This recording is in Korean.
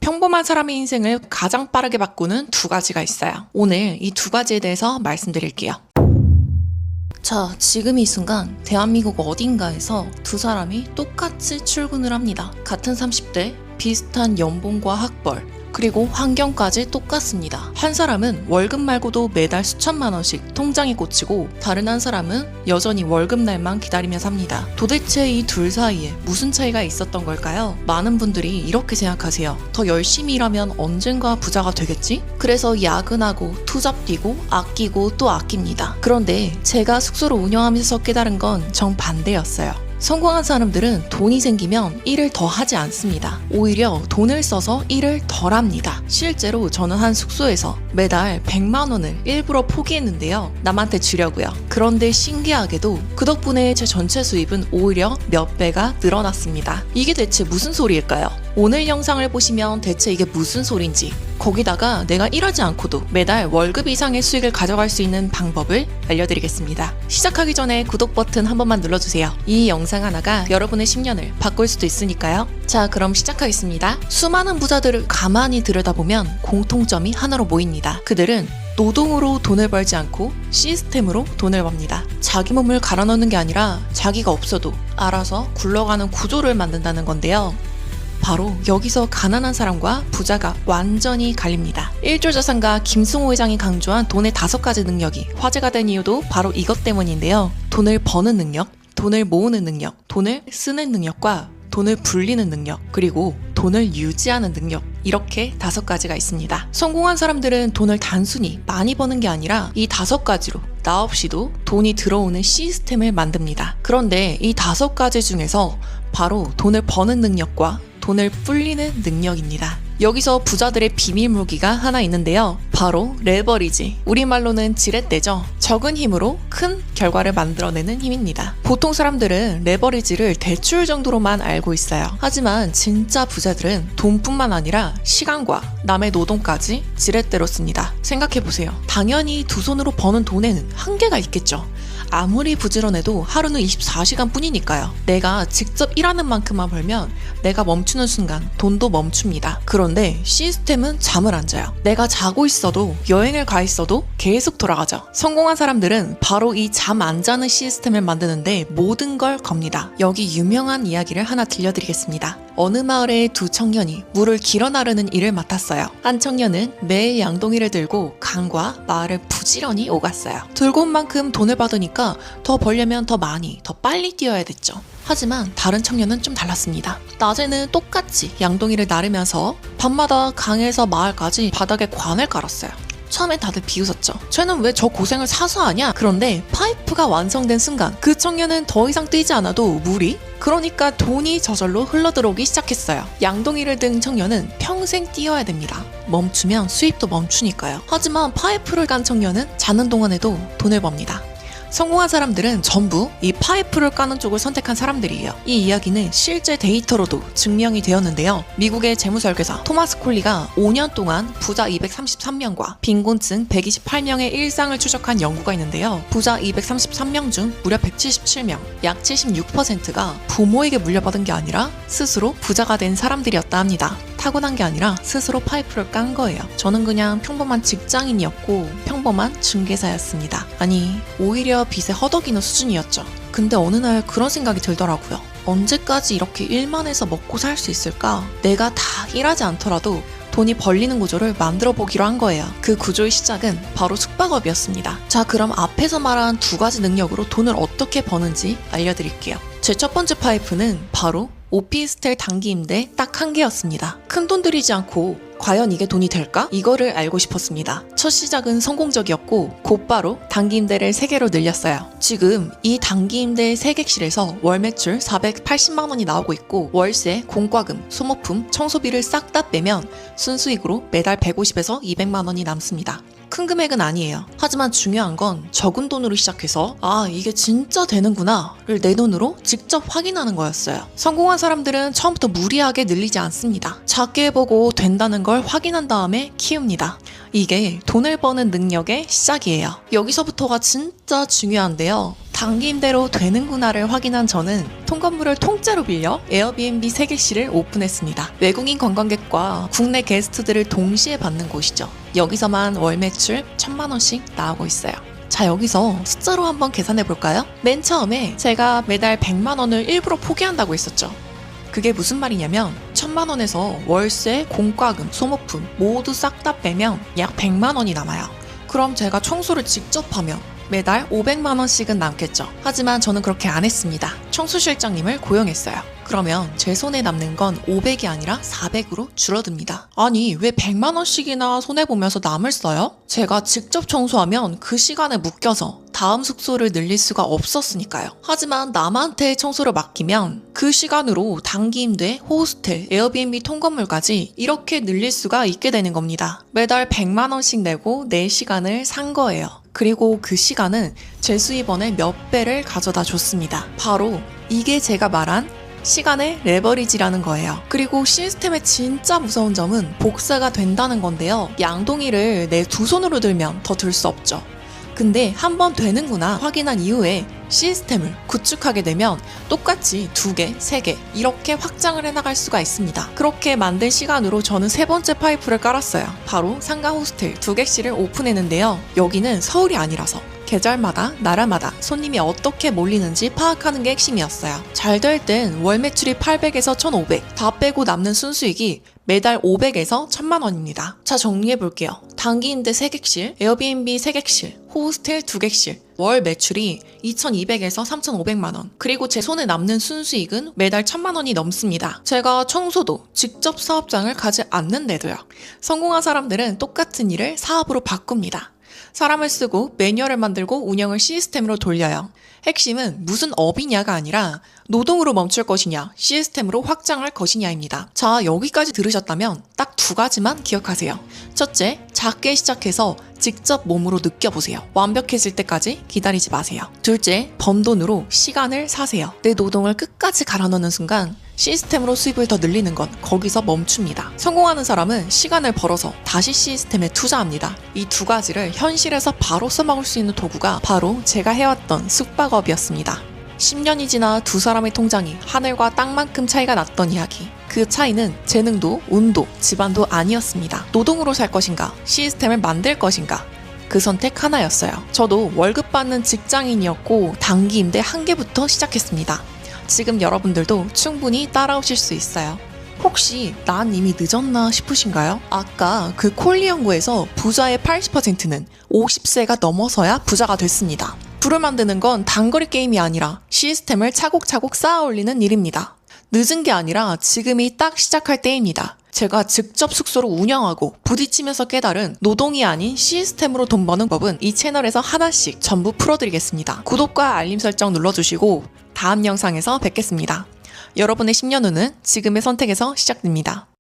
평범한 사람의 인생을 가장 빠르게 바꾸는 두 가지가 있어요. 오늘 이 두 가지에 대해서 말씀드릴게요. 자, 지금 이 순간 대한민국 어딘가에서 두 사람이 똑같이 출근을 합니다. 같은 30대, 비슷한 연봉과 학벌, 그리고 환경까지 똑같습니다. 한 사람은 월급 말고도 매달 수천만 원씩 통장에 꽂히고 다른 한 사람은 여전히 월급날만 기다리며 삽니다. 도대체 이 둘 사이에 무슨 차이가 있었던 걸까요? 많은 분들이 이렇게 생각하세요. 더 열심히 일하면 언젠가 부자가 되겠지? 그래서 야근하고 투잡 뛰고 아끼고 또 아낍니다. 그런데 제가 숙소를 운영하면서 깨달은 건 정반대였어요. 성공한 사람들은 돈이 생기면 일을 더 하지 않습니다. 오히려 돈을 써서 일을 덜 합니다. 실제로 저는 한 숙소에서 매달 100만 원을 일부러 포기했는데요. 남한테 주려고요. 그런데 신기하게도 그 덕분에 제 전체 수입은 오히려 몇 배가 늘어났습니다. 이게 대체 무슨 소리일까요? 오늘 영상을 보시면 대체 이게 무슨 소린지, 거기다가 내가 일하지 않고도 매달 월급 이상의 수익을 가져갈 수 있는 방법을 알려드리겠습니다. 시작하기 전에 구독 버튼 한 번만 눌러주세요. 이 영상 하나가 여러분의 10년을 바꿀 수도 있으니까요. 자, 그럼 시작하겠습니다. 수많은 부자들을 가만히 들여다보면 공통점이 하나로 모입니다. 그들은 노동으로 돈을 벌지 않고 시스템으로 돈을 법니다. 자기 몸을 갈아 넣는 게 아니라 자기가 없어도 알아서 굴러가는 구조를 만든다는 건데요. 바로 여기서 가난한 사람과 부자가 완전히 갈립니다. 일조자산가 김승호 회장이 강조한 돈의 5가지 능력이 화제가 된 이유도 바로 이것 때문인데요. 돈을 버는 능력, 돈을 모으는 능력, 돈을 쓰는 능력과 돈을 불리는 능력, 그리고 돈을 유지하는 능력, 이렇게 5가지가 있습니다. 성공한 사람들은 돈을 단순히 많이 버는 게 아니라 이 5가지로 나 없이도 돈이 들어오는 시스템을 만듭니다. 그런데 이 5가지 중에서 바로 돈을 버는 능력과 돈을 불리는 능력입니다. 여기서 부자들의 비밀 무기가 하나 있는데요. 바로 레버리지. 우리말로는 지렛대죠. 적은 힘으로 큰 결과를 만들어내는 힘입니다. 보통 사람들은 레버리지를 대출 정도로만 알고 있어요. 하지만 진짜 부자들은 돈뿐만 아니라 시간과 남의 노동까지 지렛대로 씁니다. 생각해보세요. 당연히 두 손으로 버는 돈에는 한계가 있겠죠. 아무리 부지런해도 하루는 24시간 뿐이니까요. 내가 직접 일하는 만큼만 벌면 내가 멈추는 순간 돈도 멈춥니다. 그런데 시스템은 잠을 안 자요. 내가 자고 있어도 여행을 가 있어도 계속 돌아가죠. 성공한 사람들은 바로 이 잠 안 자는 시스템을 만드는데 모든 걸 겁니다. 여기 유명한 이야기를 하나 들려드리겠습니다. 어느 마을의 두 청년이 물을 길어 나르는 일을 맡았어요. 한 청년은 매일 양동이를 들고 강과 마을을 부지런히 오갔어요. 들고 온 만큼 돈을 받으니까 더 벌려면 더 많이, 더 빨리 뛰어야 됐죠. 하지만 다른 청년은 좀 달랐습니다. 낮에는 똑같이 양동이를 나르면서 밤마다 강에서 마을까지 바닥에 관을 깔았어요. 처음엔 다들 비웃었죠. 쟤는 왜 저 고생을 사서 하냐? 그런데 파이프가 완성된 순간 그 청년은 더 이상 뛰지 않아도 물이, 그러니까 돈이 저절로 흘러들어오기 시작했어요. 양동이를 든 청년은 평생 뛰어야 됩니다. 멈추면 수입도 멈추니까요. 하지만 파이프를 간 청년은 자는 동안에도 돈을 법니다. 성공한 사람들은 전부 이 파이프를 까는 쪽을 선택한 사람들이에요. 이 이야기는 실제 데이터로도 증명이 되었는데요. 미국의 재무설계사 토마스 콜리가 5년 동안 부자 233명과 빈곤층 128명의 일상을 추적한 연구가 있는데요. 부자 233명 중 무려 177명, 약 76%가 부모에게 물려받은 게 아니라 스스로 부자가 된 사람들이었다 합니다. 타고난 게 아니라 스스로 파이프를 깐 거예요. 저는 그냥 평범한 직장인이었고 평범한 중개사였습니다. 아니, 오히려 빚에 허덕이는 수준이었죠. 근데 어느 날 그런 생각이 들더라고요. 언제까지 이렇게 일만 해서 먹고 살 수 있을까? 내가 다 일하지 않더라도 돈이 벌리는 구조를 만들어 보기로 한 거예요. 그 구조의 시작은 바로 숙박업이었습니다. 자, 그럼 앞에서 말한 2가지 능력으로 돈을 어떻게 버는지 알려드릴게요. 제 첫 번째 파이프는 바로 오피스텔 단기 임대 딱 1개였습니다. 큰 돈 들이지 않고 과연 이게 돈이 될까? 이거를 알고 싶었습니다. 첫 시작은 성공적이었고 곧바로 단기 임대를 3개로 늘렸어요. 지금 이 단기 임대 3객실에서 월 매출 480만 원이 나오고 있고 월세, 공과금, 소모품, 청소비를 싹 다 빼면 순수익으로 매달 150에서 200만 원이 남습니다. 큰 금액은 아니에요. 하지만 중요한 건 적은 돈으로 시작해서 아, 이게 진짜 되는구나를 내 돈으로 직접 확인하는 거였어요. 성공한 사람들은 처음부터 무리하게 늘리지 않습니다. 작게 해보고 된다는 걸 확인한 다음에 키웁니다. 이게 돈을 버는 능력의 시작이에요. 여기서부터가 진짜 중요한데요. 단기 임대로 되는구나를 확인한 저는 통건물을 통째로 빌려 에어비앤비 3개씩을 오픈했습니다. 외국인 관광객과 국내 게스트들을 동시에 받는 곳이죠. 여기서만 월 매출 1,000만 원씩 나오고 있어요. 자, 여기서 숫자로 한번 계산해 볼까요? 맨 처음에 제가 매달 100만 원을 일부러 포기한다고 했었죠. 그게 무슨 말이냐면 1,000만 원에서 월세, 공과금, 소모품 모두 싹 다 빼면 약 100만 원이 남아요. 그럼 제가 청소를 직접 하면 매달 500만 원씩은 남겠죠. 하지만 저는 그렇게 안 했습니다. 청소실장님을 고용했어요. 그러면 제 손에 남는 건 500이 아니라 400으로 줄어듭니다. 아니, 왜 100만 원씩이나 손해보면서 남을 써요? 제가 직접 청소하면 그 시간에 묶여서 다음 숙소를 늘릴 수가 없었으니까요. 하지만 남한테 청소를 맡기면 그 시간으로 단기 임대, 호스텔, 에어비앤비 통건물까지 이렇게 늘릴 수가 있게 되는 겁니다. 매달 100만 원씩 내고 4시간을 산 거예요. 그리고 그 시간은 제 수입원의 몇 배를 가져다 줬습니다. 바로 이게 제가 말한 시간의 레버리지라는 거예요. 그리고 시스템의 진짜 무서운 점은 복사가 된다는 건데요. 양동이를 내 두 손으로 들면 더 들 수 없죠. 근데 한번 되는구나 확인한 이후에 시스템을 구축하게 되면 똑같이 2개, 3개 이렇게 확장을 해나갈 수가 있습니다. 그렇게 만든 시간으로 저는 3번째 파이프를 깔았어요. 바로 상가 호스텔 2개씩을 오픈했는데요. 여기는 서울이 아니라서 계절마다, 나라마다 손님이 어떻게 몰리는지 파악하는 게 핵심이었어요. 잘 될 땐 월 매출이 800에서 1,500, 다 빼고 남는 순수익이 매달 500에서 1,000만 원입니다. 자, 정리해볼게요. 단기 임대 3객실, 에어비앤비 3객실, 호스텔 2객실, 월 매출이 2,200에서 3,500만 원. 그리고 제 손에 남는 순수익은 매달 1,000만 원이 넘습니다. 제가 청소도 직접 사업장을 가지 않는데도요. 성공한 사람들은 똑같은 일을 사업으로 바꿉니다. 사람을 쓰고 매뉴얼을 만들고 운영을 시스템으로 돌려요. 핵심은 무슨 업이냐가 아니라 노동으로 멈출 것이냐, 시스템으로 확장할 것이냐입니다. 자, 여기까지 들으셨다면 딱 2가지만 기억하세요. 첫째, 작게 시작해서 직접 몸으로 느껴보세요. 완벽해질 때까지 기다리지 마세요. 둘째, 번 돈으로 시간을 사세요. 내 노동을 끝까지 갈아넣는 순간 시스템으로 수입을 더 늘리는 건 거기서 멈춥니다. 성공하는 사람은 시간을 벌어서 다시 시스템에 투자합니다. 이 2가지를 현실에서 바로 써먹을 수 있는 도구가 바로 제가 해왔던 숙박업이었습니다. 10년이 지나 2사람의 통장이 하늘과 땅만큼 차이가 났던 이야기. 그 차이는 재능도, 운도, 집안도 아니었습니다. 노동으로 살 것인가, 시스템을 만들 것인가. 그 선택 하나였어요. 저도 월급 받는 직장인이었고 단기 임대 1개부터 시작했습니다. 지금 여러분들도 충분히 따라오실 수 있어요. 혹시 난 이미 늦었나 싶으신가요? 아까 그 콜리 연구에서 부자의 80%는 50세가 넘어서야 부자가 됐습니다. 부를 만드는 건 단거리 게임이 아니라 시스템을 차곡차곡 쌓아 올리는 일입니다. 늦은 게 아니라 지금이 딱 시작할 때입니다. 제가 직접 숙소를 운영하고 부딪히면서 깨달은 노동이 아닌 시스템으로 돈 버는 법은 이 채널에서 하나씩 전부 풀어드리겠습니다. 구독과 알림 설정 눌러주시고 다음 영상에서 뵙겠습니다. 여러분의 10년 후는 지금의 선택에서 시작됩니다.